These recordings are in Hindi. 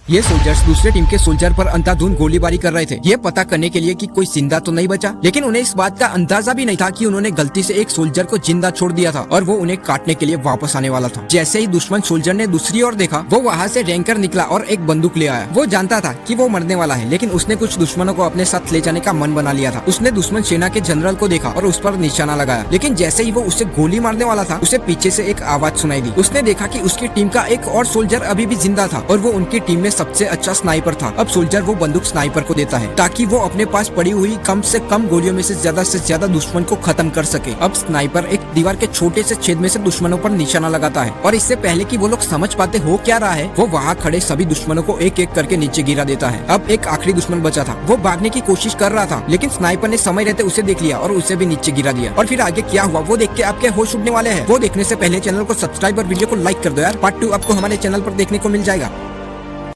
ये सोल्जर्स दूसरे टीम के सोल्जर पर अंधाधुंध गोलीबारी कर रहे थे, ये पता करने के लिए कि कोई जिंदा तो नहीं बचा। लेकिन उन्हें इस बात का अंदाजा भी नहीं था कि उन्होंने गलती से एक सोल्जर को जिंदा छोड़ दिया था और वो उन्हें काटने के लिए वापस आने वाला था। जैसे ही दुश्मन सोल्जर ने दूसरी ओर देखा, वो वहाँ से रैंकर निकला और एक बंदूक ले आया। वो जानता था कि वो मरने वाला है, लेकिन उसने कुछ दुश्मनों को अपने साथ ले जाने का मन बना लिया था। उसने दुश्मन सेना के जनरल को देखा और उस पर निशाना लगाया, लेकिन जैसे ही वो उसे गोली मारने वाला था, उसे पीछे से एक आवाज सुनाई दी। उसने देखा कि उसकी टीम का एक और सोल्जर अभी भी जिंदा था और वो उनकी टीम में सबसे अच्छा स्नाइपर था। अब सोल्जर वो बंदूक स्नाइपर को देता है ताकि वो अपने पास पड़ी हुई कम से कम गोलियों में से ज्यादा दुश्मन को खत्म कर सके। अब स्नाइपर एक दीवार के छोटे से छेद में से दुश्मनों पर निशाना लगाता है और इससे पहले कि वो लोग समझ पाते हो क्या रहा है, वो वहाँ खड़े सभी दुश्मनों को एक एक करके नीचे गिरा देता है। अब एक आखिरी दुश्मन बचा था, वो भागने की कोशिश कर रहा था, लेकिन स्नाइपर ने समय रहते उसे देख लिया और उसे भी नीचे गिरा दिया। और फिर आगे क्या हुआ वो देख के आपके होश उड़ने वाले हैं। वो देखने से पहले चैनल को सब्सक्राइब और वीडियो को लाइक कर दो यार। पार्ट 2 आपको हमारे चैनल पर देखने को मिल जाएगा।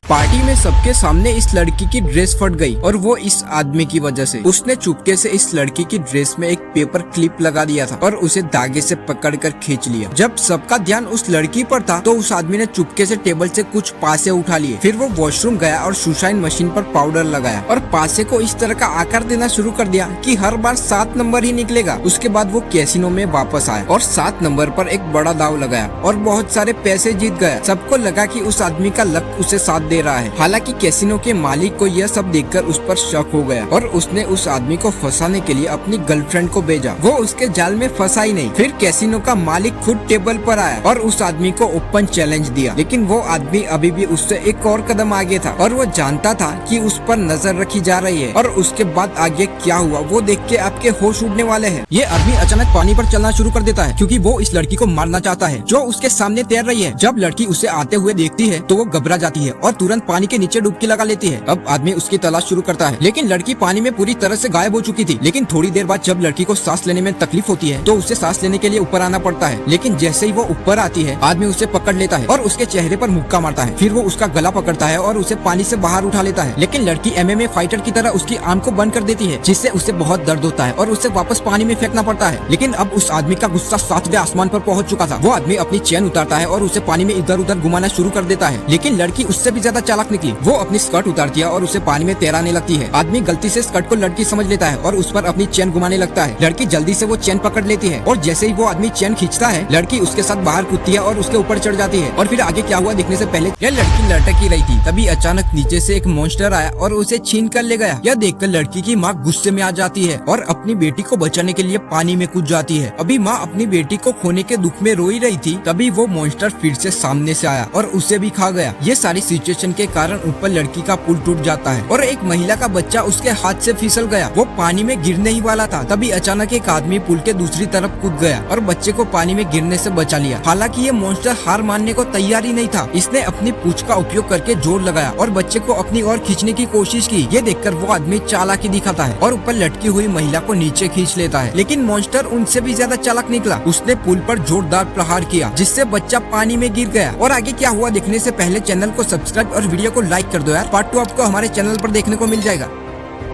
पार्टी में सबके सामने इस लड़की की ड्रेस फट गई और वो इस आदमी की वजह से। उसने चुपके से इस लड़की की ड्रेस में एक पेपर क्लिप लगा दिया था और उसे धागे से पकड़कर खींच लिया। जब सबका ध्यान उस लड़की पर था तो उस आदमी ने चुपके से टेबल से कुछ पासे उठा लिए। फिर वो वॉशरूम गया और सुसाइन मशीन पर पाउडर लगाया और पासे को इस तरह का आकार देना शुरू कर दिया कि हर बार 7 नंबर ही निकलेगा। उसके बाद वो कैसीनो में वापस आया और 7 नंबर पर एक बड़ा दाव लगाया और बहुत सारे पैसे जीत गया। सबको लगा कि उस आदमी का लक उसे साथ दे रहा है। हालांकि कैसीनो के मालिक को यह सब देखकर उस पर शक हो गया और उसने उस आदमी को फंसाने के लिए अपनी गर्लफ्रेंड को भेजा। वो उसके जाल में फंसा ही नहीं। फिर कैसीनो का मालिक खुद टेबल पर आया और उस आदमी को ओपन चैलेंज दिया, लेकिन वो आदमी अभी भी उससे एक और कदम आगे था और वो जानता था कि उस पर नजर रखी जा रही है। और उसके बाद आगे क्या हुआ वो देख के आपके होश उड़ने वाले हैं। ये आदमी अचानक पानी पर चलना शुरू कर देता है क्योंकि वो इस लड़की को मारना चाहता है जो उसके सामने तैर रही है। जब लड़की उसे आते हुए देखती है तो वो घबरा जाती है और तुरंत पानी के नीचे डुबकी लगा लेती है। अब आदमी उसकी तलाश शुरू करता है, लेकिन लड़की पानी में पूरी तरह से गायब हो चुकी थी। लेकिन थोड़ी देर बाद जब लड़की को सांस लेने में तकलीफ होती है तो उसे सांस लेने के लिए ऊपर आना पड़ता है। लेकिन जैसे ही वो ऊपर आती है आदमी उसे पकड़ लेता है और उसके चेहरे पर मुक्का मारता है। फिर वो उसका गला पकड़ता है और उसे पानी से बाहर उठा लेता है। लेकिन लड़की MMA फाइटर की तरह उसकी आर्म को बंद कर देती है, जिससे उसे बहुत दर्द होता है और उसे वापस पानी में फेंकना पड़ता है। लेकिन अब उस आदमी का गुस्सा 7वें आसमान पर पहुंच चुका था। वो आदमी अपनी चेन उतारता है और उसे पानी में इधर उधर घुमाना शुरू कर देता है। लेकिन लड़की उससे भी ज्यादा चालाक निकली। वो अपनी स्कर्ट उतार दिया और उसे पानी में तैराने लगती है। आदमी गलती से स्कर्ट को लड़की समझ लेता है और उस पर अपनी चेन घुमाने लगता है। लड़की जल्दी से वो चेन पकड़ लेती है और जैसे ही वो आदमी चेन खींचता है लड़की उसके साथ बाहर कूदती है और उसके ऊपर चढ़ जाती है। और फिर आगे क्या हुआ देखने से पहले यह लड़की लटक ही रही थी, तभी अचानक नीचे से एक मॉन्स्टर आया और उसे छीन कर ले गया। यह देखकर लड़की की माँ गुस्से में आ जाती है और अपनी बेटी को बचाने के लिए पानी में कूद जाती है। अभी माँ अपनी बेटी को खोने के दुख में रोई रही थी, तभी वो मॉन्स्टर फिर से सामने से आया और उसे भी खा गया। ये सारी सिचुएशन के कारण ऊपर लड़की का पुल टूट जाता है और एक महिला का बच्चा उसके हाथ से फिसल गया। वो पानी में गिरने ही वाला था, तभी अचानक एक आदमी पुल के दूसरी तरफ कूद गया और बच्चे को पानी में गिरने से बचा लिया। हालांकि ये मॉन्स्टर हार मानने को तैयार ही नहीं था। इसने अपनी पूंछ का उपयोग करके जोर लगाया और बच्चे को अपनी ओर खींचने की कोशिश की। ये देखकर वो आदमी चालाकी दिखाता है और ऊपर लटकी हुई महिला को नीचे खींच लेता है। लेकिन मॉन्स्टर उनसे भी ज्यादा चालाक निकला। उसने पुल पर जोरदार प्रहार किया जिससे बच्चा पानी में गिर गया। और आगे क्या हुआ देखने से पहले चैनल को सब्सक्राइब और वीडियो को लाइक कर दो यार। पार्ट 2 आपको हमारे चैनल पर देखने को मिल जाएगा।